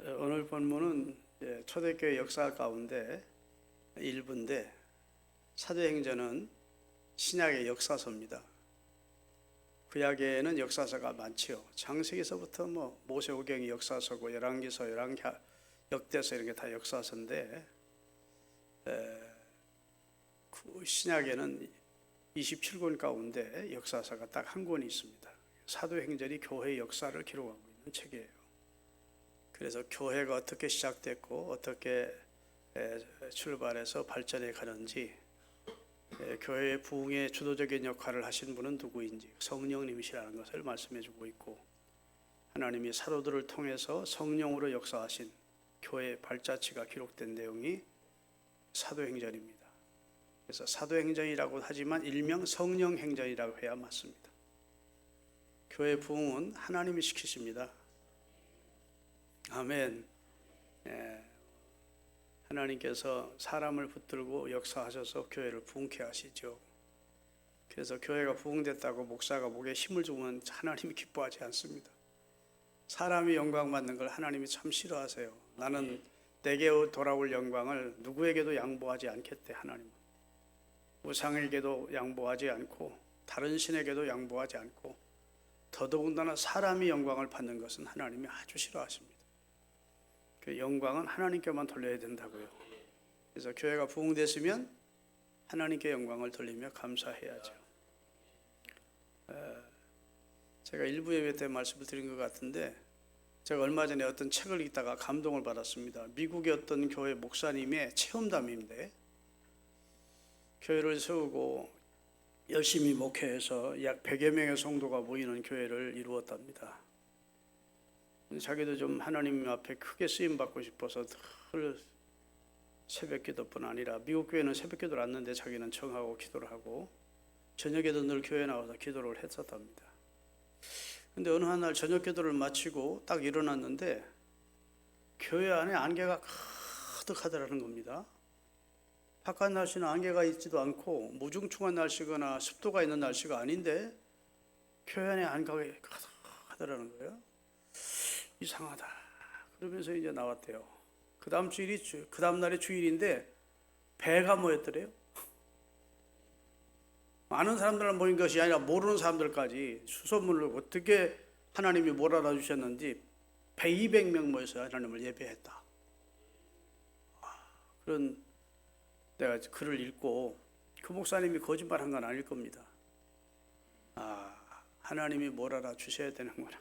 오늘 본문은 초대교회 역사 가운데 일부인데, 사도행전은 신약의 역사서입니다. 구약에는 역사서가 많지요. 창세기서부터 모세오경이 역사서고, 열왕기서, 역대서 이런 게 다 역사서인데, 신약에는 27권 가운데 역사서가 딱 한 권이 있습니다. 사도행전이 교회의 역사를 기록하고 있는 책이에요. 그래서 교회가 어떻게 시작됐고 어떻게 출발해서 발전해 가는지, 교회의 부흥의 주도적인 역할을 하신 분은 누구인지 성령님이시라는 것을 말씀해 주고 있고, 하나님이 사도들을 통해서 성령으로 역사하신 교회의 발자취가 기록된 내용이 사도행전입니다. 그래서 사도행전이라고 하지만 일명 성령행전이라고 해야 맞습니다. 교회 부흥은 하나님이 시키십니다. 아멘. 하나님께서 사람을 붙들고 역사하셔서 교회를 부흥케 하시죠. 그래서 교회가 부흥됐다고 목사가 목에 힘을 주면 하나님이 기뻐하지 않습니다. 사람이 영광 받는 걸 하나님이 참 싫어하세요. 나는 내게 돌아올 영광을 누구에게도 양보하지 않겠대. 하나님은 우상에게도 양보하지 않고 다른 신에게도 양보하지 않고, 더더군다나 사람이 영광을 받는 것은 하나님이 아주 싫어하십니다. 그 영광은 하나님께만 돌려야 된다고요. 그래서 교회가 부흥됐으면 하나님께 영광을 돌리며 감사해야죠. 제가 일부 예배 때 말씀을 드린 것 같은데, 제가 얼마 전에 어떤 책을 읽다가 감동을 받았습니다. 미국의 어떤 교회 목사님의 체험담인데, 교회를 세우고 열심히 목회해서 약 100여 명의 성도가 모이는 교회를 이루었답니다. 자기도 좀 하나님 앞에 크게 쓰임 받고 싶어서 늘 새벽 기도뿐 아니라, 미국 교회는 새벽 기도를 안 하는데 자기는 청하고 기도를 하고 저녁에도 늘 교회 나와서 기도를 했었답니다. 근데 어느 한 날 저녁 기도를 마치고 딱 일어났는데 교회 안에 안개가 가득하더라는 겁니다. 바깥 날씨는 안개가 있지도 않고 무중충한 날씨거나 습도가 있는 날씨가 아닌데 교회 안에 안개가 가득하더라는 거예요. 이상하다 그러면서 이제 나왔대요. 그 다음 날이 주일인데 배가 모였더래요. 많은 사람들만 모인 것이 아니라 모르는 사람들까지 수소문을 어떻게 하나님이 몰아라 주셨는지 배 200명 모여서 하나님을 예배했다. 그런, 내가 글을 읽고 그 목사님이 거짓말한 건 아닐 겁니다. 하나님이 몰아라 주셔야 되는구나.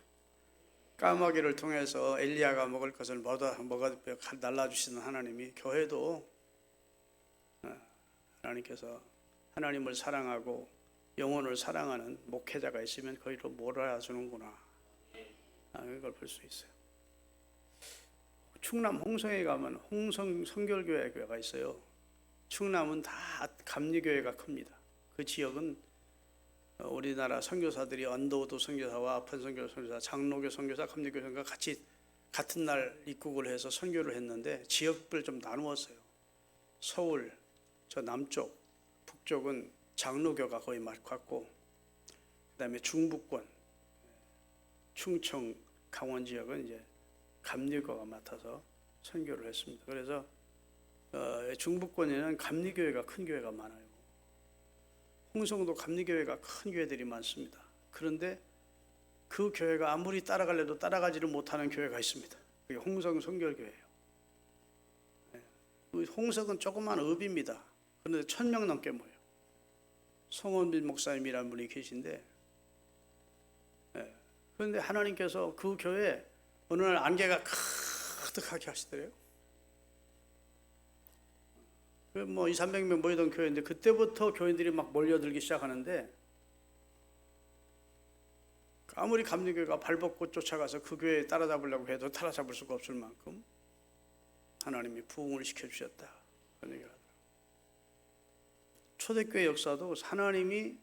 까마귀를 통해서 엘리야가 먹을 것을 날라주시는 하나님이, 교회도 하나님께서 하나님을 사랑하고 영혼을 사랑하는 목회자가 있으면 거기로 몰아주는구나, 이걸 볼 수 있어요. 충남 홍성에 가면 홍성 성결교회가 있어요. 충남은 다 감리교회가 큽니다. 그 지역은 우리나라 선교사들이 언더우드 선교사와 아픈 선교사, 장로교 선교사, 감리교 선교사 같이 같은 날 입국을 해서 선교를 했는데 지역별 좀 나누었어요. 서울 저 남쪽, 북쪽은 장로교가 거의 맡았고, 그다음에 중부권, 충청, 강원 지역은 이제 감리교가 맡아서 선교를 했습니다. 그래서 중부권에는 감리교회가 큰 교회가 많아요. 홍성도 감리교회가 큰 교회들이 많습니다. 그런데 그 교회가 아무리 따라가려도 따라가지를 못하는 교회가 있습니다. 그게 홍성 성결교회예요. 홍성은 조그만 읍입니다. 그런데 1000명 넘게 모여요. 송원빈 목사님이라는 분이 계신데, 그런데 하나님께서 그 교회에 어느 날 안개가 가득하게 하시더래요. 200~300명 모이던 교회인데 그때부터 교인들이 막 몰려들기 시작하는데, 아무리 감리교회가 발벗고 쫓아가서 그 교회에 따라잡으려고 해도 따라잡을 수가 없을 만큼 하나님이 부흥을 시켜주셨다, 그런 얘기를 하더라고요. 초대교회 역사도 하나님이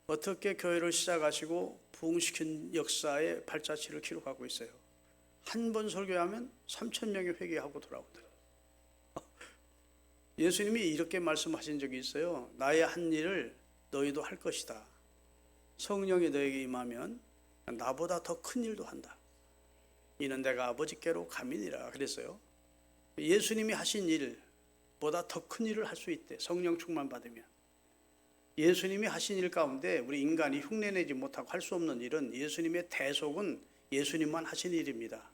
어떻게 교회를 시작하시고 부흥시킨 역사의 발자취를 기록하고 있어요. 한 번 설교하면 3000명이 회개하고 돌아오더라고요. 예수님이 이렇게 말씀하신 적이 있어요. 나의 한 일을 너희도 할 것이다. 성령이 너에게 임하면 나보다 더 큰 일도 한다. 이는 내가 아버지께로 감이니라 그랬어요. 예수님이 하신 일보다 더 큰 일을 할 수 있대. 성령 충만 받으면. 예수님이 하신 일 가운데 우리 인간이 흉내내지 못하고 할 수 없는 일은 예수님의 대속은 예수님만 하신 일입니다.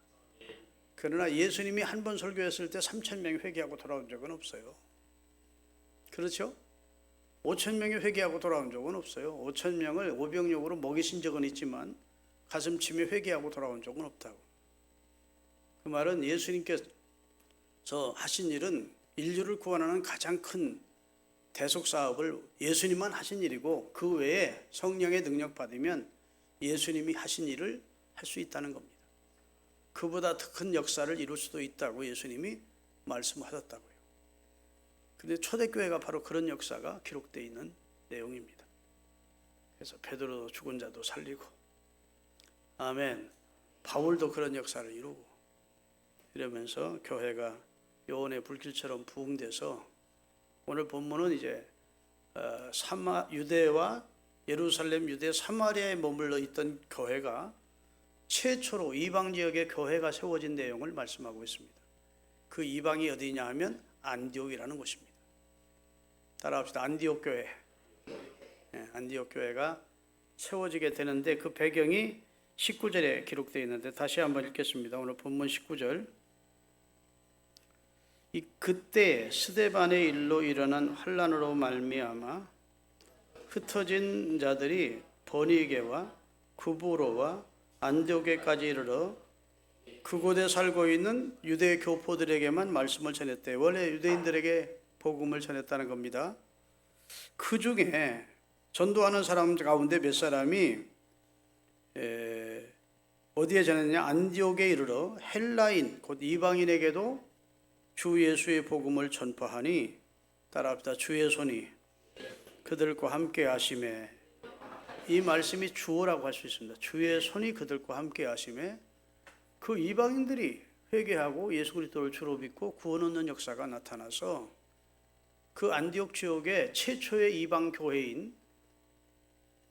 그러나 예수님이 한 번 설교했을 때 3,000명이 회개하고 돌아온 적은 없어요. 그렇죠? 5,000명이 회개하고 돌아온 적은 없어요. 5,000명을 오병력으로 먹이신 적은 있지만 가슴침에 회개하고 돌아온 적은 없다고. 그 말은 예수님께서 하신 일은 인류를 구원하는 가장 큰 대속 사업을 예수님만 하신 일이고, 그 외에 성령의 능력 받으면 예수님이 하신 일을 할 수 있다는 겁니다. 그보다 더 큰 역사를 이룰 수도 있다고 예수님이 말씀하셨다고요. 그런데 초대교회가 바로 그런 역사가 기록되어 있는 내용입니다. 그래서 베드로도 죽은 자도 살리고, 아멘, 바울도 그런 역사를 이루고, 이러면서 교회가 요원의 불길처럼 부흥돼서 오늘 본문은 이제 유대와 예루살렘, 유대, 사마리아에 머물러 있던 교회가 최초로 이방 지역의 교회가 세워진 내용을 말씀하고 있습니다. 그 이방이 어디냐 하면 안디옥이라는 곳입니다. 따라합시다. 안디옥 교회. 안디옥 교회가 세워지게 되는데 그 배경이 19절에 기록되어 있는데 다시 한번 읽겠습니다. 오늘 본문 19절. 그때 스데반의 일로 일어난 환난으로 말미암아 흩어진 자들이 버니게와 구브로와 안디옥에까지 이르러 그곳에 살고 있는 유대 교포들에게만 말씀을 전했대. 원래 유대인들에게 복음을 전했다는 겁니다. 그 중에 전도하는 사람 가운데 몇 사람이 어디에 전했냐? 안디옥에 이르러 헬라인 곧 이방인에게도 주 예수의 복음을 전파하니, 따라합시다. 주의 손이 그들과 함께 하심에. 이 말씀이 주어라고 할 수 있습니다. 주의 손이 그들과 함께 하심에 그 이방인들이 회개하고 예수 그리스도를 주로 믿고 구원 얻는 역사가 나타나서 그 안디옥 지역의 최초의 이방 교회인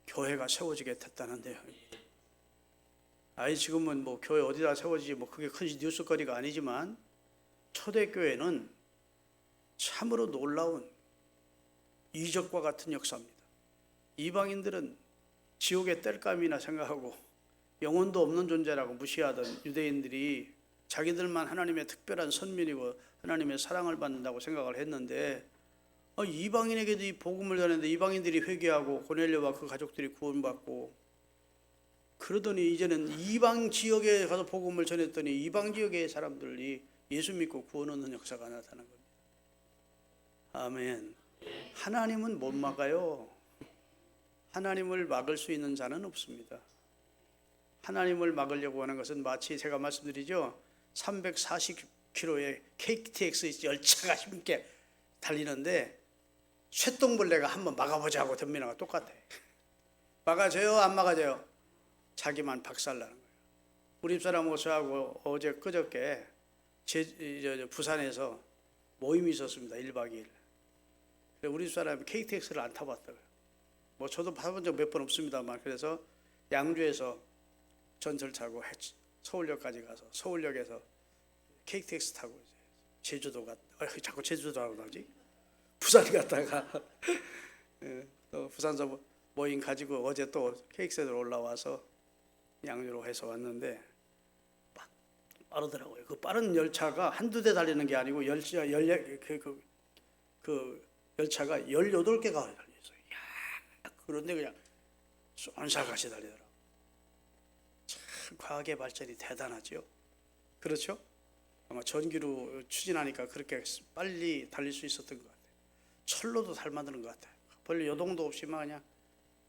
교회가 세워지게 됐다는데요. 지금은 뭐 교회 어디다 세워지지 뭐 그게 큰 뉴스거리가 아니지만 초대교회는 참으로 놀라운 이적과 같은 역사입니다. 이방인들은 지옥의 땔감이나 생각하고 영혼도 없는 존재라고 무시하던 유대인들이 자기들만 하나님의 특별한 선민이고 하나님의 사랑을 받는다고 생각을 했는데, 이방인에게도 이 복음을 전했는데 이방인들이 회개하고 고넬료와 그 가족들이 구원받고, 그러더니 이제는 이방 지역에 가서 복음을 전했더니 이방 지역의 사람들이 예수 믿고 구원 얻는 역사가 나타난 겁니다. 아멘. 하나님은 못 막아요. 하나님을 막을 수 있는 자는 없습니다. 하나님을 막으려고 하는 것은 마치 제가 말씀드리죠. 340km의 KTX 열차가 힘있게 달리는데 쇳덩벌레가 한번 막아보자고 덤비는 거 똑같아. 막아져요? 안 막아져요? 자기만 박살나는 거예요. 우리 집사람 모수하고 어제 그저께 부산에서 모임이 있었습니다. 1박 2일. 우리 집사람이 KTX를 안 타봤다고요. 뭐 저도 타본 적 몇 번 없습니다만, 그래서 양주에서 전철 타고 서울역까지 가서 서울역에서 KTX 타고 제주도 자꾸 제주도라고 나오지? 부산 갔다가 또 부산서 모임 가지고 어제 또 KTX로 올라와서 양주로 해서 왔는데 빠르더라고요. 그 빠른 열차가 한두 대 달리는 게 아니고 열차가 18개가 달려있어요. 그런데 그냥 쏜살같이 달리더라고요. 참 과학의 발전이 대단하죠. 그렇죠? 아마 전기로 추진하니까 그렇게 빨리 달릴 수 있었던 것 같아요. 철로도 잘 만드는 것 같아요. 별로 요동도 없이 막 그냥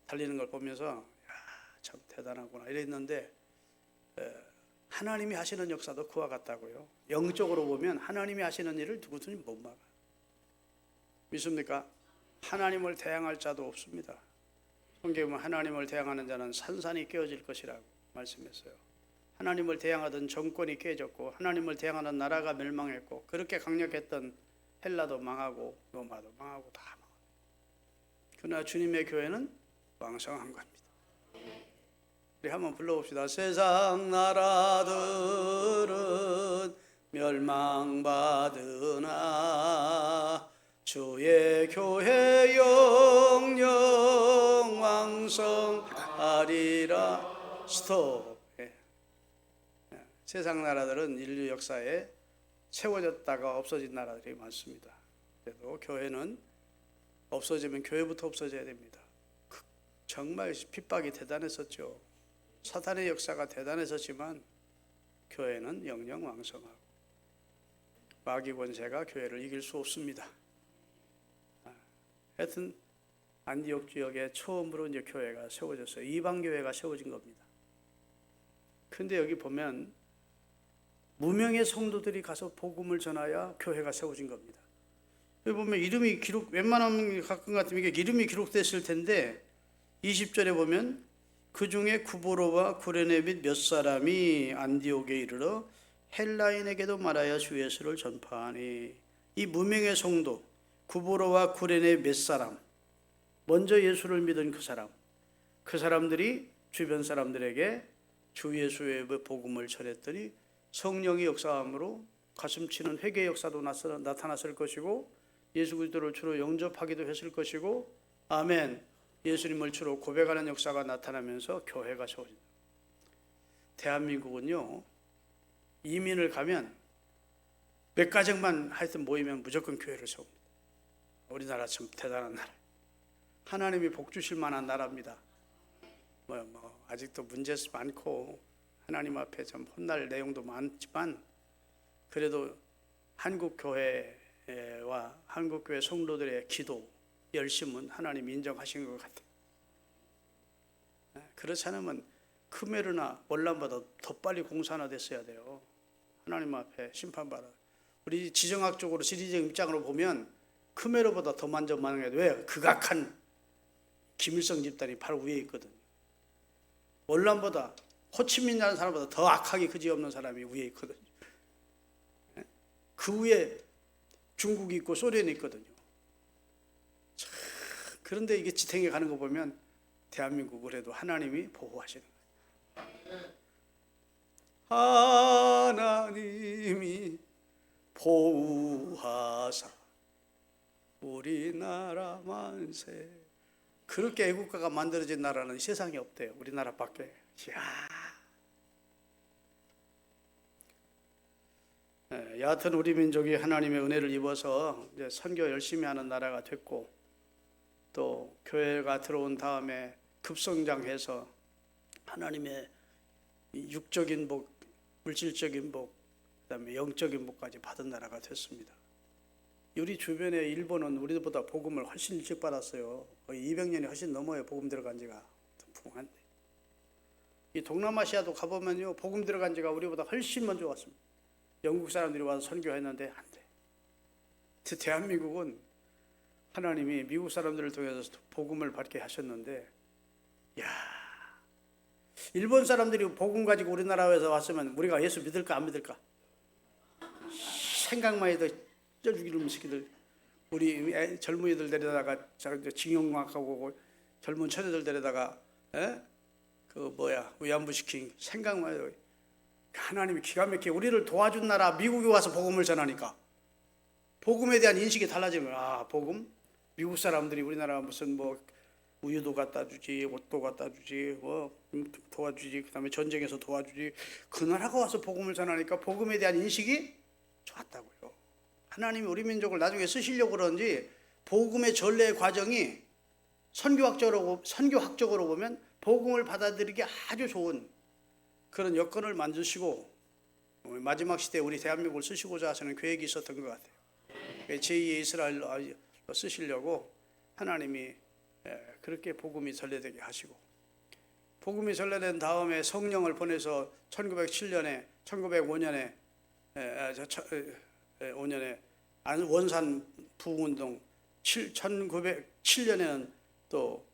달리는 걸 보면서 참 대단하구나 이랬는데, 하나님이 하시는 역사도 그와 같다고요. 영적으로 보면 하나님이 하시는 일을 누구든지 못 막아요. 믿습니까? 하나님을 대항할 자도 없습니다. 성경에 보면 하나님을 대항하는 자는 산산이 깨어질 것이라고 말씀했어요. 하나님을 대항하던 정권이 깨졌고 하나님을 대항하는 나라가 멸망했고, 그렇게 강력했던 헬라도 망하고 로마도 망하고 다 망하고, 그러나 주님의 교회는 왕성한 겁니다. 우리 한번 불러봅시다. 세상 나라들은 멸망받으나 주의 교회 영영 왕성하리라. 스톱. 세상 나라들은 인류 역사에 세워졌다가 없어진 나라들이 많습니다. 그래도 교회는 없어지면 교회부터 없어져야 됩니다. 정말 핍박이 대단했었죠. 사탄의 역사가 대단했었지만 교회는 영영 왕성하고 마귀 권세가 교회를 이길 수 없습니다. 하여튼 안디옥 지역에 처음으로 이제 교회가 세워졌어요. 이방 교회가 세워진 겁니다. 근데 여기 보면 무명의 성도들이 가서 복음을 전하여 교회가 세워진 겁니다. 여기 보면 이름이 웬만하면 가끔 같으면 이게 이름이 기록됐을 텐데 20절에 보면 그 중에 구보로와 구레네 및 몇 사람이 안디옥에 이르러 헬라인에게도 말하여 주 예수를 전파하니. 이 무명의 성도 구보로와 구레네 몇 사람, 먼저 예수를 믿은 그 사람들이 주변 사람들에게 주 예수의 복음을 전했더니 성령의 역사함으로 가슴치는 회개 역사도 나타났을 것이고 예수 그리스도를 주로 영접하기도 했을 것이고 아멘, 예수님을 주로 고백하는 역사가 나타나면서 교회가 세워진다. 대한민국은요, 이민을 가면 몇 가정만 하여튼 모이면 무조건 교회를 세웁니다. 우리나라 참 대단한 나라, 하나님이 복 주실 만한 나라입니다. 아직도 문제 많고 하나님 앞에 좀 혼날 내용도 많지만 그래도 한국 교회와 한국 교회 성도들의 기도 열심은 하나님 인정하신 것 같아요. 그렇지 않으면 크메르나 월남보다 더 빨리 공산화 됐어야 돼요. 하나님 앞에 심판받아. 우리 지정학적으로 지리적 입장으로 보면 크메르보다 더 먼저 만약에 왜? 극악한 김일성 집단이 바로 위에 있거든요. 월남보다 호치민이라는 사람보다 더 악하게 그지없는 사람이 위에 있거든요. 그 위에 중국이 있고 소련이 있거든요. 그런데 이게 지탱해 가는 거 보면 대한민국을 해도 하나님이 보호하시는 거예요. 하나님이 보호하사 우리나라 만세. 그렇게 애국가가 만들어진 나라는 세상에 없대요. 우리나라밖에. 여하튼 우리 민족이 하나님의 은혜를 입어서 이제 선교 열심히 하는 나라가 됐고 또 교회가 들어온 다음에 급성장해서 하나님의 육적인 복, 물질적인 복, 그다음에 영적인 복까지 받은 나라가 됐습니다. 우리 주변에 일본은 우리보다 복음을 훨씬 일찍 받았어요. 거의 200년이 훨씬 넘어요. 복음 들어간 지가. 풍한데. 이 동남아시아도 가보면요, 복음 들어간 지가 우리보다 훨씬 먼저 왔습니다. 영국 사람들이 와서 선교했는데 안 돼. 대한민국은 하나님이 미국 사람들을 통해서 복음을 받게 하셨는데, 일본 사람들이 복음 가지고 우리나라에서 왔으면 우리가 예수 믿을까 안 믿을까? 생각만 해도 쪄 죽이는 새끼들. 우리 젊은이들 데려다가 징용학하고 젊은 처녀들 데려다가 위안부 시킨 생각만 해도 하나님이 기가 막히게 우리를 도와준 나라 미국에 와서 복음을 전하니까 복음에 대한 인식이 달라지면 복음? 미국 사람들이 우리나라 무슨 우유도 갖다 주지, 옷도 갖다 주지, 도와주지, 그 다음에 전쟁에서 도와주지. 그 나라가 와서 복음을 전하니까 복음에 대한 인식이 좋았다고요. 하나님이 우리 민족을 나중에 쓰시려고 그런지 복음의 전례 과정이 선교학적으로 보면 복음을 받아들이기 아주 좋은 그런 여건을 만드시고 마지막 시대에 우리 대한민국을 쓰시고자 하시는 계획이 있었던 것 같아요. 제2의 이스라엘로 쓰시려고 하나님이 그렇게 복음이 전래되게 하시고, 복음이 전래된 다음에 성령을 보내서 1905년에 원산 부흥운동, 1907년에는 또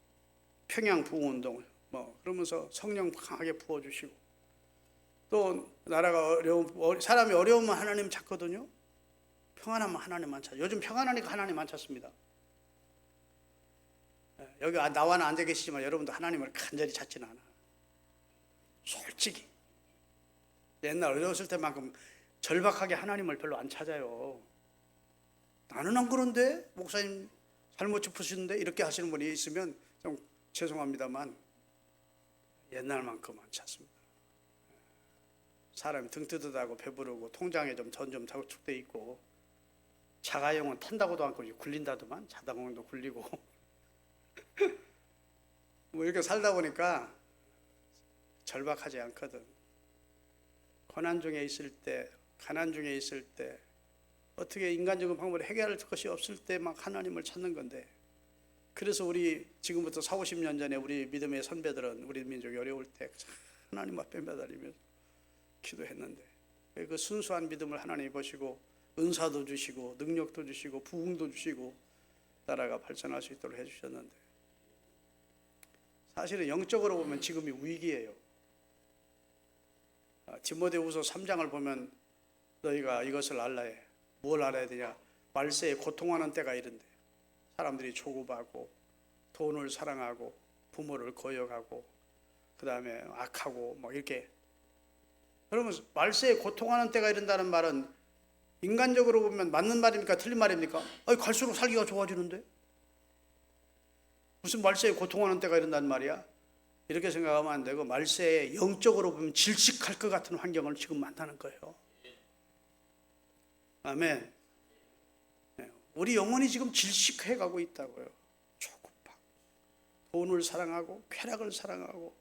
평양 부흥운동, 그러면서 성령 강하게 부어주시고, 또 나라가 사람이 어려우면 하나님 찾거든요. 평안하면 하나님만 찾아요. 요즘 평안하니까 하나님만 찾습니다. 여기 나와는 앉아 계시지만 여러분도 하나님을 간절히 찾지는 않아. 솔직히 옛날 어렸을 때만큼 절박하게 하나님을 별로 안 찾아요. 나는 안 그런데 목사님 잘못 짚으시는데 이렇게 하시는 분이 있으면 좀 죄송합니다만 옛날만큼 안 찾습니다. 사람이 등 뜨뜻하고 배부르고 통장에 좀 돈 좀 저축돼 있고 자가용은 탄다고도 않고 굴린다더만 자가용도 굴리고 뭐 이렇게 살다 보니까 절박하지 않거든. 고난 중에 있을 때, 가난 중에 있을 때 어떻게 인간적인 방법으로 해결할 것이 없을 때 막 하나님을 찾는 건데, 그래서 우리 지금부터 40, 50년 전에 우리 믿음의 선배들은 우리 민족이 어려울 때 하나님 앞에 매달리면서 기도했는데, 그 순수한 믿음을 하나님이 보시고 은사도 주시고 능력도 주시고 부흥도 주시고 나라가 발전할 수 있도록 해주셨는데, 사실은 영적으로 보면 지금이 위기예요. 디모데후서 3장을 보면 너희가 이것을 알라 해. 뭘 알아야 되냐? 말세에 고통하는 때가 이른데 사람들이 조급하고 돈을 사랑하고 부모를 거역하고 그 다음에 악하고 막 이렇게. 그러면 말세에 고통하는 때가 이른다는 말은 인간적으로 보면 맞는 말입니까? 틀린 말입니까? 아니, 갈수록 살기가 좋아지는데 무슨 말세에 고통하는 때가 이른다는 말이야? 이렇게 생각하면 안 되고 말세에 영적으로 보면 질식할 것 같은 환경을 지금 만나는 거예요. 아멘. 우리 영혼이 지금 질식해 가고 있다고요. 조급하고 돈을 사랑하고 쾌락을 사랑하고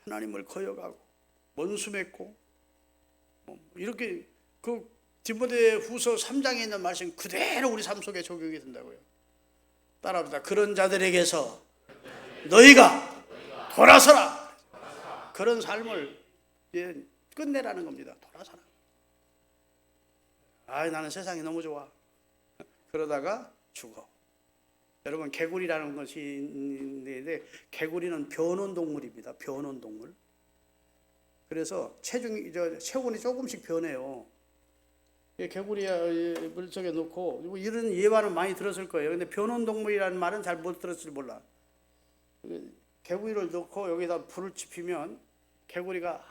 하나님을 거역하고 원수 맺고 이렇게 그 디모데후서 3장에 있는 말씀 그대로 우리 삶 속에 적용이 된다고요. 따라합니다. 그런 자들에게서 너희가 돌아서라. 그런 삶을 끝내라는 겁니다. 돌아서라. 나는 세상이 너무 좋아. 그러다가 죽어. 여러분, 개구리라는 것이 있는데 개구리는 변온동물입니다. 변온동물. 그래서 체온이 조금씩 변해요. 개구리 물속에 넣고 이런 예화는 많이 들었을 거예요. 근데 변온동물이라는 말은 잘 못 들었을지 몰라. 개구리를 넣고 여기다 불을 지피면 개구리가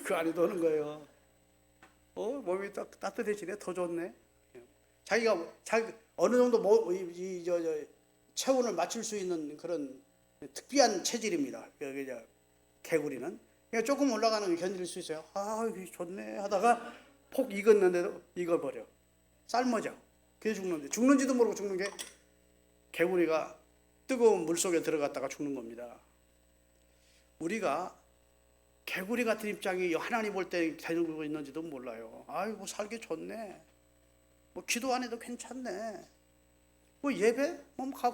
그 안에 도는 거예요. 몸이 따뜻해지네. 더 좋네. 자기가 어느 정도 체온을 맞출 수 있는 그런 특비한 체질입니다. 개구리는 그러니까 조금 올라가는 게 견딜 수 있어요. 좋네 하다가 폭 익었는데도 익어버려. 삶아져. 그게 죽는데, 죽는지도 모르고 죽는 게 개구리가 뜨거운 물 속에 들어갔다가 죽는 겁니다. 우리가 개구리 같은 입장이 하나님 볼 때 되고 있는지도 몰라요. 아이고 살기 좋네. 기도 안 해도 괜찮네. 예배?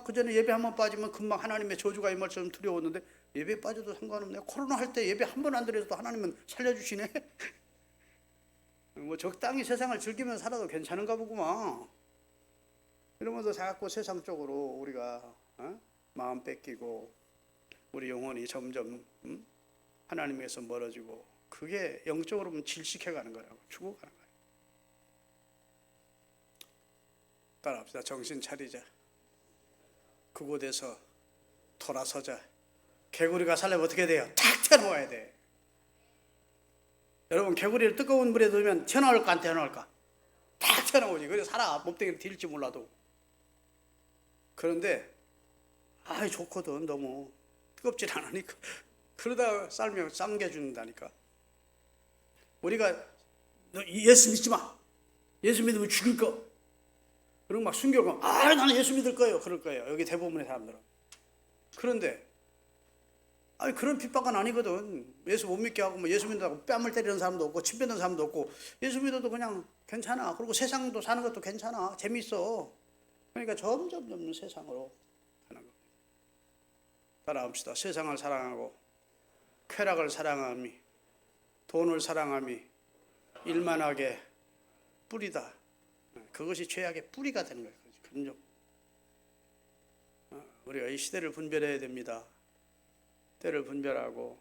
그 전에 예배 한번 빠지면 금방 하나님의 저주가 임할 처럼 두려웠는데 예배 빠져도 상관없네. 코로나 할 때 예배 한 번 안 드려도 하나님은 살려주시네. 적당히 세상을 즐기면서 살아도 괜찮은가 보구만. 이러면서 자꾸 세상 쪽으로 우리가 마음 뺏기고 우리 영혼이 점점 하나님에서 멀어지고, 그게 영적으로 보면 질식해가는 거라고, 죽어가는 거예요. 따라합시다. 정신 차리자. 그곳에서 돌아서자. 개구리가 살려면 어떻게 돼요? 탁 튀어나와야 돼. 여러분, 개구리를 뜨거운 물에 넣으면 튀어나올까 안 튀어나올까? 탁 튀어나오지. 그래서 살아. 몸뚱이를 딜지 몰라도. 그런데 좋거든. 너무 뜨겁질 않으니까. 그러다 삶면 삼겨준다니까. 우리가 너 예수 믿지 마. 예수 믿으면 죽일 거. 그리고 막 순교하고 나는 예수 믿을 거예요. 그럴 거예요. 여기 대부분의 사람들은. 그런데 그런 핍박은 아니거든. 예수 못 믿게 하고 예수 믿는다고 뺨을 때리는 사람도 없고 침 뱉는 사람도 없고, 예수 믿어도 그냥 괜찮아. 그리고 세상도 사는 것도 괜찮아. 재밌어. 그러니까 점점 세상으로 가는 겁니다. 따라합시다. 세상을 사랑하고 쾌락을 사랑함이, 돈을 사랑함이 일만하게 뿌리다. 그것이 죄악의 뿌리가 되는 거예요. 근접. 우리가 이 시대를 분별해야 됩니다. 때를 분별하고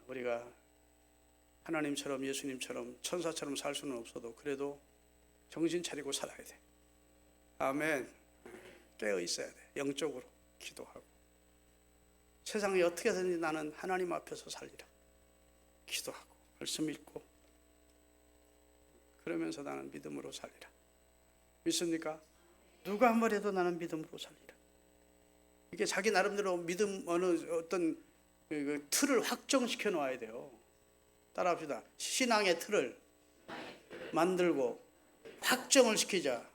우리가 하나님처럼 예수님처럼 천사처럼 살 수는 없어도 그래도 정신 차리고 살아야 돼. 아멘. 깨어 있어야 돼. 영적으로 기도하고. 세상에 어떻게 해서든지 나는 하나님 앞에서 살리라. 기도하고 말씀 읽고 그러면서 나는 믿음으로 살리라. 믿습니까? 누가 한 말 해도 나는 믿음으로 살리라. 이게 자기 나름대로 믿음 어떤 그 틀을 확정시켜 놓아야 돼요. 따라합시다. 신앙의 틀을 만들고 확정을 시키자.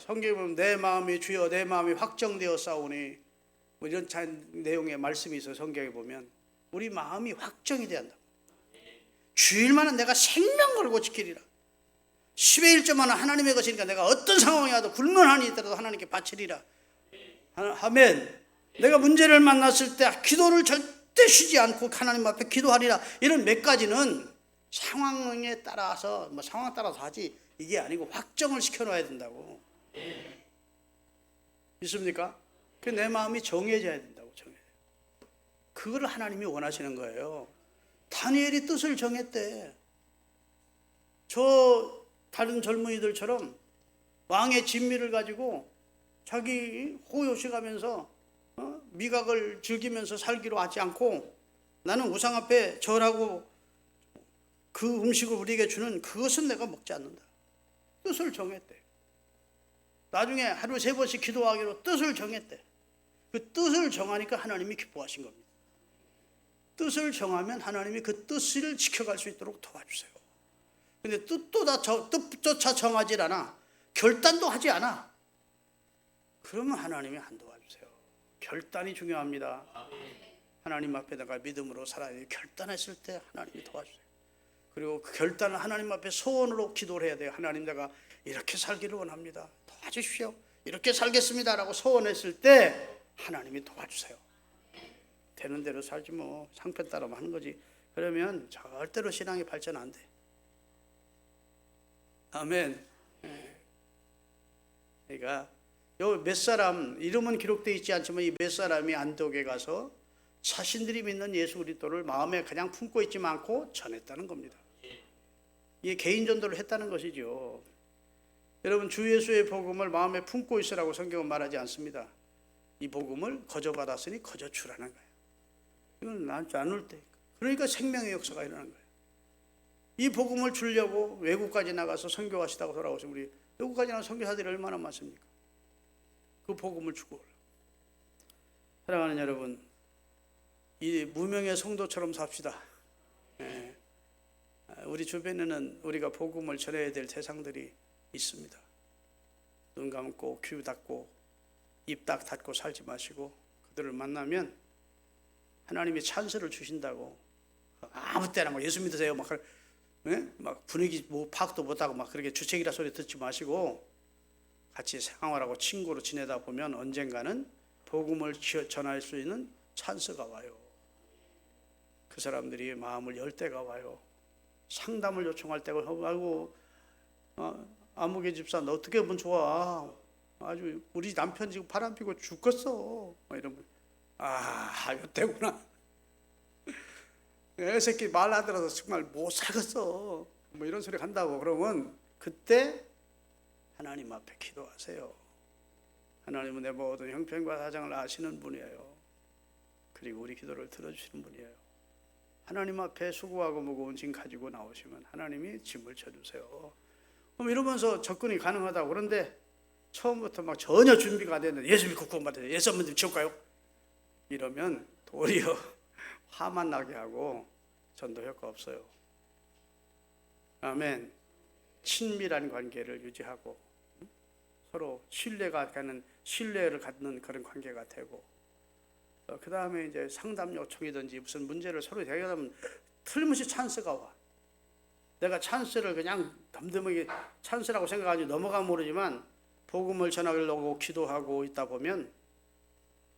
성경에 보면 내 마음이 주여 내 마음이 확정되어 싸우니 뭐 이런 내용의 말씀이 있어요. 성경에 보면 우리 마음이 확정이 돼야 한다. 주일만은 내가 생명 걸고 지키리라. 10의 1조만은 하나님의 것이니까 내가 어떤 상황이 와도 굴문하니 있더라도 하나님께 바치리라. 아멘. 내가 문제를 만났을 때 기도를 절대 쉬지 않고 하나님 앞에 기도하리라. 이런 몇 가지는 상황에 따라서 뭐 상황 따라서 하지 이게 아니고 확정을 시켜놔야 된다고. 믿습니까? 내 마음이 정해져야 된다고. 그걸 하나님이 원하시는 거예요. 다니엘이 뜻을 정했대. 저 다른 젊은이들처럼 왕의 진미를 가지고 자기 호요식하면서 미각을 즐기면서 살기로 하지 않고 나는 우상 앞에 절하고 그 음식을 우리에게 주는 그것은 내가 먹지 않는다. 뜻을 정했대. 나중에 하루 3번씩 기도하기로 뜻을 정했대. 그 뜻을 정하니까 하나님이 기뻐하신 겁니다. 뜻을 정하면 하나님이 그 뜻을 지켜갈 수 있도록 도와주세요. 근데 뜻조차 정하지 않아. 결단도 하지 않아. 그러면 하나님이 안 도와주세요. 결단이 중요합니다. 하나님 앞에 내가 믿음으로 살아야 돼요. 결단했을 때 하나님이 도와주세요. 그리고 그 결단을 하나님 앞에 소원으로 기도를 해야 돼요. 하나님 내가 이렇게 살기를 원합니다. 도와주십시오. 이렇게 살겠습니다 라고 소원했을 때 하나님이 도와주세요. 되는 대로 살지 뭐 상편 따라만 하는 거지. 그러면 절대로 신앙이 발전 안 돼. 아멘. 그러니까 요 몇 사람 이름은 기록되어 있지 않지만 이 몇 사람이 안독에 가서 자신들이 믿는 예수 그리스도를 마음에 그냥 품고 있지 않고 전했다는 겁니다. 이게 개인 전도를 했다는 것이죠. 여러분 주 예수의 복음을 마음에 품고 있으라고 성경은 말하지 않습니다. 이 복음을 거저받았으니 거저주라는 거예요. 이건 나눌 때. 그러니까 생명의 역사가 일어나는 거예요. 이 복음을 주려고 외국까지 나가서 선교하시다고 돌아오신 우리 외국까지 나가서 선교사들이 얼마나 많습니까? 그 복음을 주고. 사랑하는 여러분, 이 무명의 성도처럼 삽시다. 우리 주변에는 우리가 복음을 전해야 될 대상들이 있습니다. 눈 감고 귀 닫고 입 딱 닫고 살지 마시고 그들을 만나면 하나님이 찬스를 주신다고. 아무 때나 막 예수 믿으세요 막 분위기 뭐 파악도 못하고 막 그렇게 주책이라 소리 듣지 마시고 같이 생활하고 친구로 지내다 보면 언젠가는 복음을 전할 수 있는 찬스가 와요. 그 사람들이 마음을 열 때가 와요. 상담을 요청할 때가 아이고 아무개 집사 너 어떻게 하면 좋아? 아주 우리 남편 지금 바람 피고 죽겠어. 이러면 이때구나. 애 새끼 말 하더라도 정말 못 살겠어. 뭐 이런 소리 한다고 그러면 그때 하나님 앞에 기도하세요. 하나님은 내 모든 형편과 사정을 아시는 분이에요. 그리고 우리 기도를 들어주시는 분이에요. 하나님 앞에 수고하고 무거운 짐 가지고 나오시면 하나님이 짐을 져주세요. 그럼 이러면서 접근이 가능하다고. 그런데 처음부터 막 전혀 준비가 안 됐는데 예수 믿고 구원받아요. 예수 안 믿으면 지옥 가요. 이러면 도리어 화만 나게 하고 전도 효과 없어요. 아멘. 친밀한 관계를 유지하고 서로 신뢰를 갖는 그런 관계가 되고 그 다음에 이제 상담 요청이든지 무슨 문제를 서로 해결하면 틀림없이 찬스가 와. 내가 찬스를 그냥 덤덤하게 찬스라고 생각하지 넘어가면 모르지만 복음을 전하려고 기도하고 있다 보면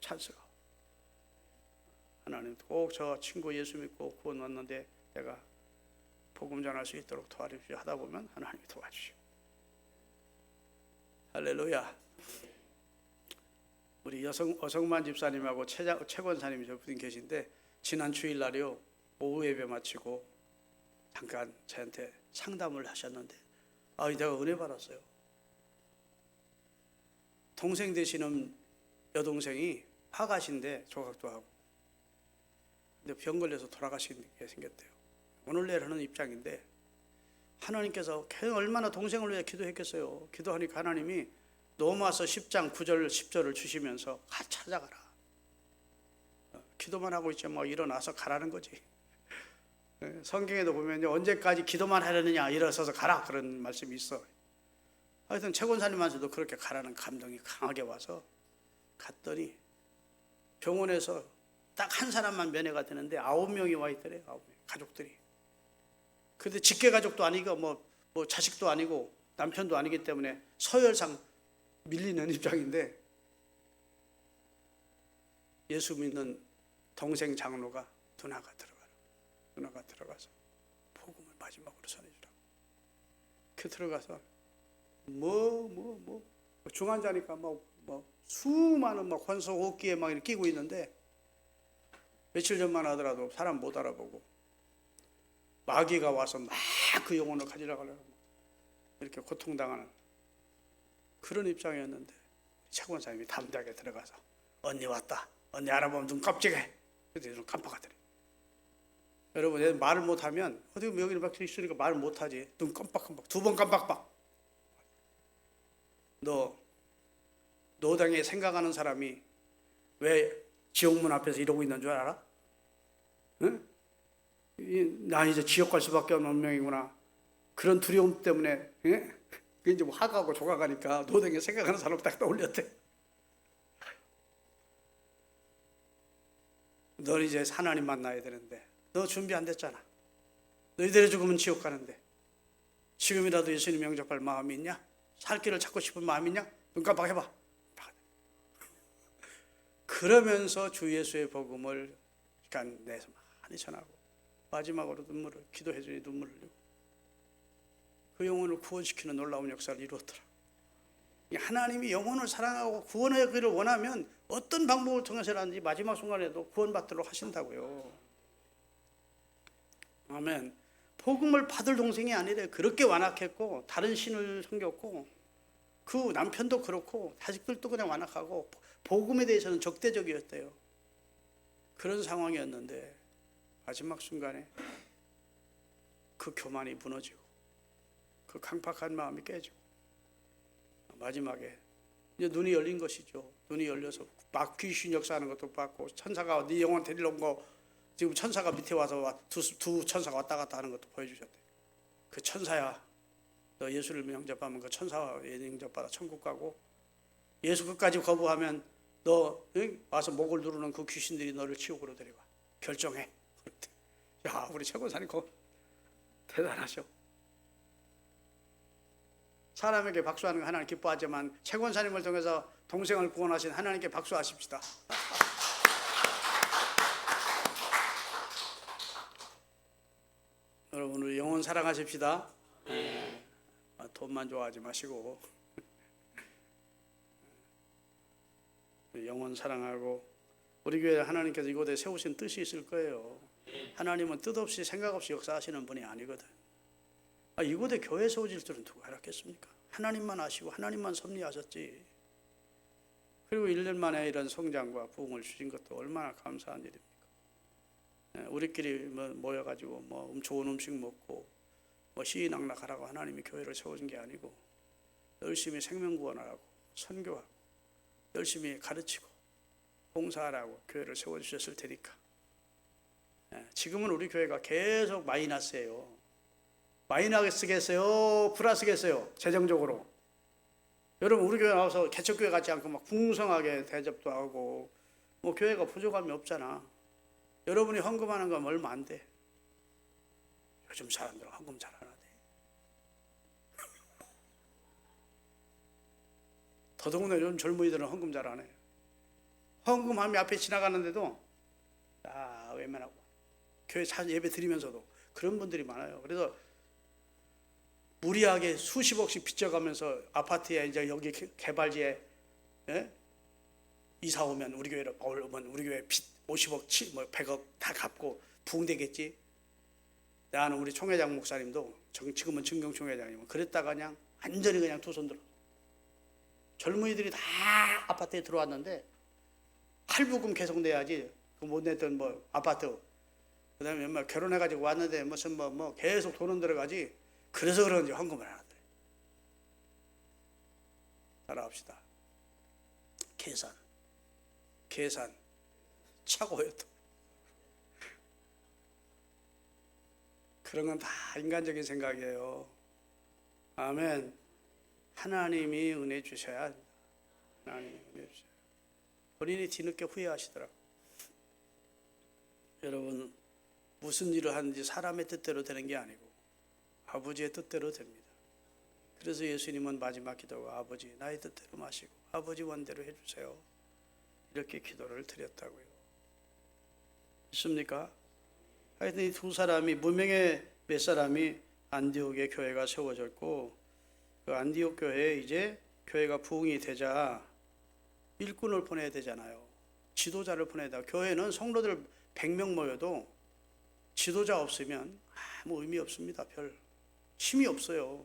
찬스가 와. 하나님 꼭 저 친구 예수 믿고 구원 왔는데 내가 복음 전할 수 있도록 도와주십시오 하다 보면 하나님이 도와주시오. 할렐루야. 우리 어성만 집사님하고 최권사님이 저 분이 계신데 지난 주일날이요 오후 예배 마치고 잠깐 저한테 상담을 하셨는데 내가 은혜 받았어요. 동생 되시는 여동생이 화가신데 조각도 하고 근데 병 걸려서 돌아가시게 생겼대요. 오늘 내일 하는 입장인데 하나님께서 얼마나 동생을 위해 기도했겠어요. 기도하니까 하나님이 로마서 10장 9절 10절을 주시면서 찾아가라. 기도만 하고 있지 뭐 일어나서 가라는 거지. 성경에도 보면 언제까지 기도만 하려느냐 일어서서 가라 그런 말씀이 있어. 하여튼 최권사님한테도 그렇게 가라는 감동이 강하게 와서 갔더니 병원에서 딱 한 사람만 면회가 되는데 9명이 와 있더래요. 9명 가족들이. 근데 직계 가족도 아니고 뭐 자식도 아니고 남편도 아니기 때문에 서열상 밀리는 입장인데 예수 믿는 동생 장로가 누나가 들어가서 복음을 마지막으로 전해주라고. 그 들어가서 중환자니까 수많은 권소 호흡기에 막 이렇게 끼고 있는데 며칠 전만 하더라도 사람 못 알아보고 마귀가 와서 막 그 영혼을 가지러 가려고 이렇게 고통당하는 그런 입장이었는데 최 권사님이 담대하게 들어가서 언니 왔다. 언니 알아보면 눈 깜찍해. 그래서 눈 깜빡하더래. 여러분 말을 못하면 어디 여기 막 있으니까 말을 못하지. 눈 깜빡깜빡 2번 깜빡빡. 너 노당에 생각하는 사람이 왜 지옥문 앞에서 이러고 있는 줄 알아? 응? 나 이제 지옥 갈 수밖에 없는 운명이구나. 그런 두려움 때문에 예? 그게 이제 화가고 조각하니까 노당에 생각하는 사람 딱 떠올렸대. 너 이제 하나님 만나야 되는데 너 준비 안 됐잖아. 너 이대로 죽으면 지옥 가는데 지금이라도 예수님 영접할 마음이 있냐? 살 길을 찾고 싶은 마음이 있냐? 눈 깜빡해봐. 그러면서 주 예수의 복음을 시간 내서 많이 전하고 마지막으로 기도해주니 눈물을 흘리고 그 영혼을 구원시키는 놀라운 역사를 이루었더라. 하나님이 영혼을 사랑하고 구원하기를 원하면 어떤 방법을 통해서라든지 마지막 순간에도 구원받도록 하신다고요. 아멘. 복음을 받을 동생이 아니래. 그렇게 완악했고 다른 신을 섬겼고 그 남편도 그렇고 자식들도 그냥 완악하고 복음에 대해서는 적대적이었대요. 그런 상황이었는데 마지막 순간에 그 교만이 무너지고 그 강팍한 마음이 깨지고 마지막에 이제 눈이 열린 것이죠. 눈이 열려서 막 귀신 역사하는 것도 봤고 천사가 네 영혼 데리러 온 거 지금 천사가 밑에 와서 두 천사가 왔다 갔다 하는 것도 보여주셨대. 그 천사야. 너 예수를 영접하면 그 천사와 영접받아 천국 가고 예수 끝까지 거부하면 너 와서 목을 누르는 그 귀신들이 너를 지옥으로 데려가. 결정해. 야, 우리 최 권사님 대단하셔. 사람에게 박수하는 거 하나님 기뻐하지만 최 권사님을 통해서 동생을 구원하신 하나님께 박수하십시다. 여러분 우리 영혼 사랑하십시다. 돈만 좋아하지 마시고 영혼 사랑하고 우리 교회 하나님께서 이곳에 세우신 뜻이 있을 거예요. 하나님은 뜻없이 생각 없이 역사하시는 분이 아니거든. 이곳에 교회 세워질 줄은 누가 알았겠습니까? 하나님만 아시고 하나님만 섭리하셨지. 그리고 1년 만에 이런 성장과 부흥을 주신 것도 얼마나 감사한 일입니까? 우리끼리 모여가지고 좋은 음식 먹고 시인낙락하라고 하나님이 교회를 세워준 게 아니고 열심히 생명구원하라고 선교하고 열심히 가르치고 봉사하라고 교회를 세워주셨을 테니까. 지금은 우리 교회가 계속 마이너스예요. 마이너스겠어요? 플러스겠어요? 재정적으로. 여러분 우리 교회 나와서 개척교회 같지 않고 막 풍성하게 대접도 하고 교회가 부족함이 없잖아. 여러분이 헌금하는 건 얼마 안 돼. 요즘 사람들은 헌금 잘 안 하대. 더더군다나 요즘 젊은이들은 헌금 잘 안 해. 헌금함이 앞에 지나가는데도 외면하고 교회 예배 드리면서도 그런 분들이 많아요. 그래서 무리하게 수십억씩 빚져가면서 아파트에 이제 여기 개발지에 이사 오면 우리 교회로 오면 우리 교회 빚 50억, 100억 다 갚고 부흥되겠지. 나는 우리 총회장 목사님도 지금은 증경 총회장이면 그랬다가 그냥 완전히 그냥 두 손 들어. 젊은이들이 다 아파트에 들어왔는데 할부금 계속 내야지. 그 못 냈던 아파트 그다음에 뭐 결혼해가지고 왔는데 무슨 뭐 계속 돈은 들어가지. 그래서 그런지 헌금을 안 하더래. 따라합시다. 계산 차고요 또. 그런 건 다 인간적인 생각이에요. 아멘. 하나님이 은혜 주셔야 합니다. 하나님이 은혜 주셔야. 본인이 뒤늦게 후회하시더라고. 여러분, 무슨 일을 하는지 사람의 뜻대로 되는 게 아니고 아버지의 뜻대로 됩니다. 그래서 예수님은 마지막 기도가 아버지 나의 뜻대로 마시고 아버지 원대로 해주세요. 이렇게 기도를 드렸다고요. 있습니까? 하여튼 이 두 사람이 무명의 몇 사람이 안디옥의 교회가 세워졌고 그 안디옥 교회에 이제 교회가 부흥이 되자 일꾼을 보내야 되잖아요. 지도자를 보내야 돼요. 교회는 성도들 100명 모여도 지도자 없으면 아무 의미 없습니다. 별 힘이 없어요.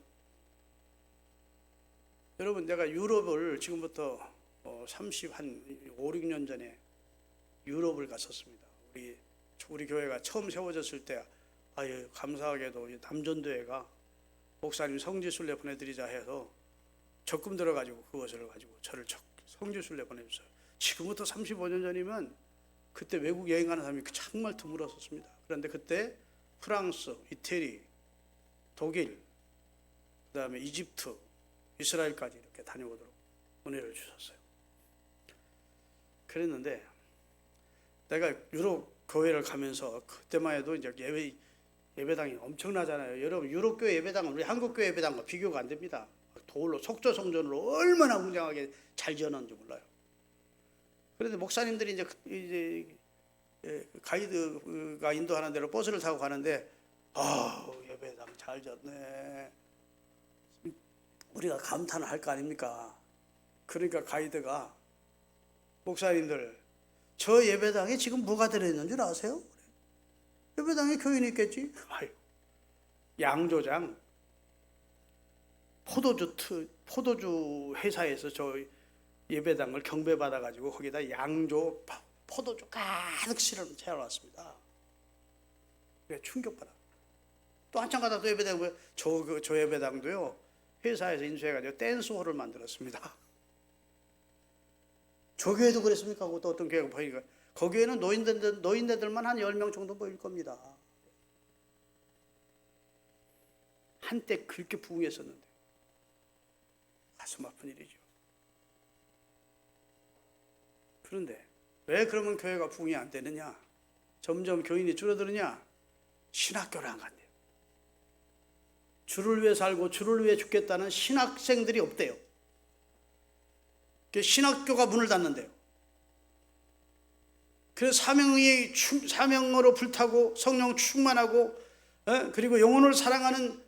여러분 내가 유럽을 지금부터 5, 6년 전에 유럽을 갔었습니다. 우리 교회가 처음 세워졌을 때 감사하게도 남전도회가 목사님 성지순례 보내드리자 해서 적금 들어가지고 그것을 가지고 저를 성지순례 보내줬어요. 지금부터 35년 전이면 그때 외국 여행하는 사람이 정말 드물었었습니다. 그런데 그때 프랑스, 이태리, 독일, 그 다음에 이집트, 이스라엘까지 이렇게 다녀오도록 은혜를 주셨어요. 그랬는데 내가 유럽 교회를 가면서 그때만 해도 이제 예배당이 엄청나잖아요. 여러분 유럽 교회 예배당은 우리 한국 교회 예배당과 비교가 안 됩니다. 돌로 속죄 성전으로 얼마나 웅장하게 잘 지어놨는지 몰라요. 그런데 목사님들이 이제 가이드가 인도하는 대로 버스를 타고 가는데 예배당 잘 지었네. 우리가 감탄을 할 거 아닙니까? 그러니까 가이드가 목사님들 저 예배당에 지금 뭐가 들어있는 줄 아세요? 예배당에 교인이 있겠지? 양조장 포도주 회사에서 저 예배당을 경배받아가지고 거기다 양조 포도주 가득 채워놨습니다. 충격받아. 또 한참 가다 또 예배당 저 예배당도요 회사에서 인수해가지고 댄스홀을 만들었습니다. 저 교회도 그랬습니까? 또 어떤 교회가 보니까 거기에는 노인네들만 한 10명 정도 모일 겁니다. 한때 그렇게 부흥했었는데 가슴 아픈 일이죠. 그런데 왜 그러면 교회가 부흥이 안 되느냐? 점점 교인이 줄어드느냐? 신학교를 안 간대요. 주를 위해 살고 주를 위해 죽겠다는 신학생들이 없대요. 신학교가 문을 닫는데요. 그래서 사명으로 불타고 성령 충만하고 그리고 영혼을 사랑하는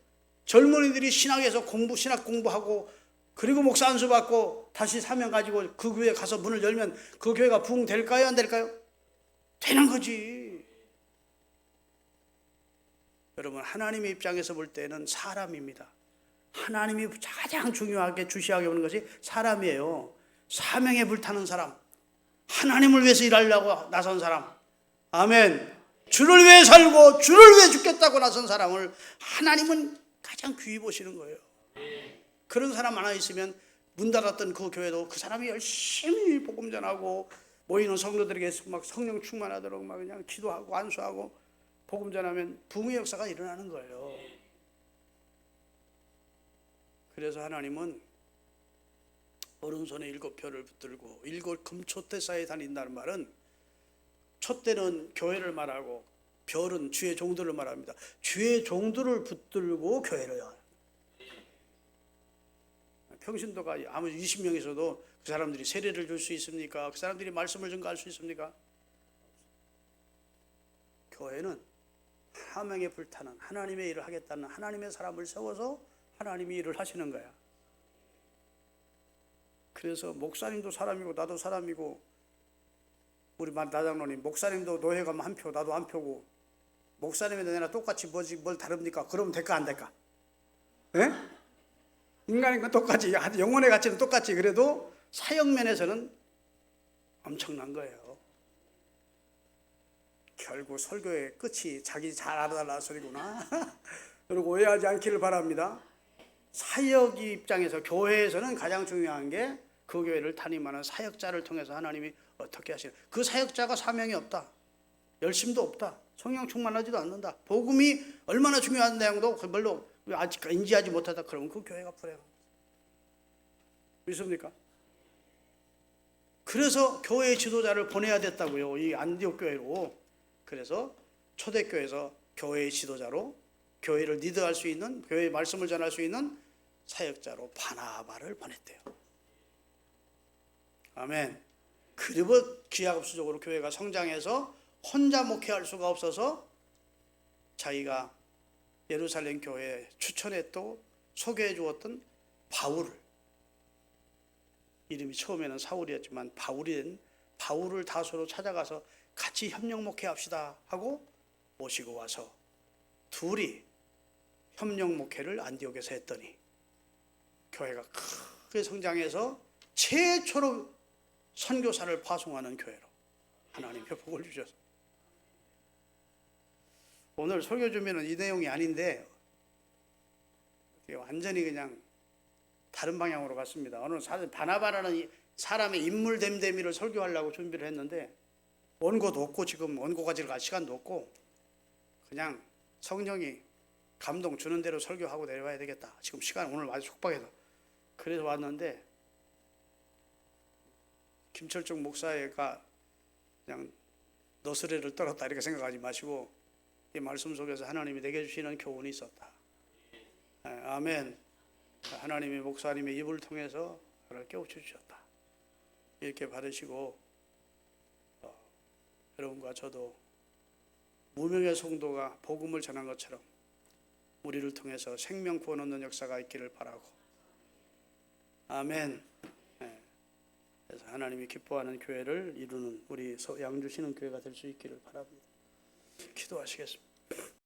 젊은이들이 신학 공부하고 그리고 목사 안수 받고 다시 사명 가지고 그 교회 가서 문을 열면 그 교회가 부흥될까요? 안 될까요? 되는 거지. 여러분 하나님의 입장에서 볼 때는 사람입니다. 하나님이 가장 중요하게 주시하게 보는 것이 사람이에요. 사명에 불타는 사람, 하나님을 위해서 일하려고 나선 사람, 아멘. 주를 위해 살고 주를 위해 죽겠다고 나선 사람을 하나님은 가장 귀히 보시는 거예요. 그런 사람 하나 있으면 문 닫았던 그 교회도 그 사람이 열심히 복음 전하고 모이는 성도들에게 막 성령 충만하도록 막 그냥 기도하고 안수하고 복음 전하면 부흥의 역사가 일어나는 거예요. 그래서 하나님은 오른손에 7별을 붙들고 7 금초대 사이에 다닌다는 말은 촛대는 교회를 말하고 별은 주의 종들을 말합니다. 주의 종들을 붙들고 교회를 해요. 평신도가 아무리 20명에서도 그 사람들이 세례를 줄 수 있습니까? 그 사람들이 말씀을 전가할 수 있습니까? 교회는 사명에 불타는 하나님의 일을 하겠다는 하나님의 사람을 세워서 하나님이 일을 하시는 거야. 그래서 목사님도 사람이고 나도 사람이고 우리 나장로님 목사님도 노예 가면 한 표 나도 한 표고 목사님이나 내나 똑같이 뭘 다릅니까? 그러면 될까 안 될까? 예? 인간인 건 똑같이 영혼의 가치는 똑같이 그래도 사역면에서는 엄청난 거예요. 결국 설교의 끝이 자기 잘 알아달라 소리구나. 그리고 오해하지 않기를 바랍니다. 사역 입장에서 교회에서는 가장 중요한 게 그 교회를 담임하는 사역자를 통해서 하나님이 어떻게 하시는, 그 사역자가 사명이 없다, 열심도 없다, 성령 충만하지도 않는다, 복음이 얼마나 중요한 내용도 별로 아직 인지하지 못하다, 그러면 그 교회가 불행합니다. 믿습니까? 그래서 교회 지도자를 보내야 됐다고요, 이 안디옥 교회로. 그래서 초대교회에서 교회의 지도자로, 교회를 리드할 수 있는, 교회의 말씀을 전할 수 있는 사역자로 바나바를 보냈대요. 아멘. 그리고 기하급수적으로 교회가 성장해서 혼자 목회할 수가 없어서 자기가 예루살렘 교회에 추천해 또 소개해 주었던 바울을, 이름이 처음에는 사울이었지만 바울이 된 바울을 다소로 찾아가서 같이 협력 목회합시다 하고 모시고 와서 둘이 협력 목회를 안디옥에서 했더니 교회가 크게 성장해서 최초로 선교사를 파송하는 교회로 하나님 복을 주셔서, 오늘 설교 준비는 이 내용이 아닌데 완전히 그냥 다른 방향으로 갔습니다. 오늘 사실 바나바라는 사람의 인물 됨됨이를 설교하려고 준비를 했는데 원고도 없고 지금 원고 가지러 갈 시간도 없고 그냥 성령이 감동 주는 대로 설교하고 내려와야 되겠다. 지금 시간 오늘 아주 촉박해서 그래서 왔는데, 김철중 목사가 그냥 너스레를 떨었다 이렇게 생각하지 마시고 이 말씀 속에서 하나님이 내게 주시는 교훈이 있었다. 아멘. 하나님이 목사님의 입을 통해서 그를 깨우쳐 주셨다. 이렇게 받으시고 여러분과 저도 무명의 성도가 복음을 전한 것처럼 우리를 통해서 생명 구원 얻는 역사가 있기를 바라고, 아멘. 그래서 하나님이 기뻐하는 교회를 이루는 우리 양주시는 교회가 될 수 있기를 바랍니다. 기도하시겠습니다.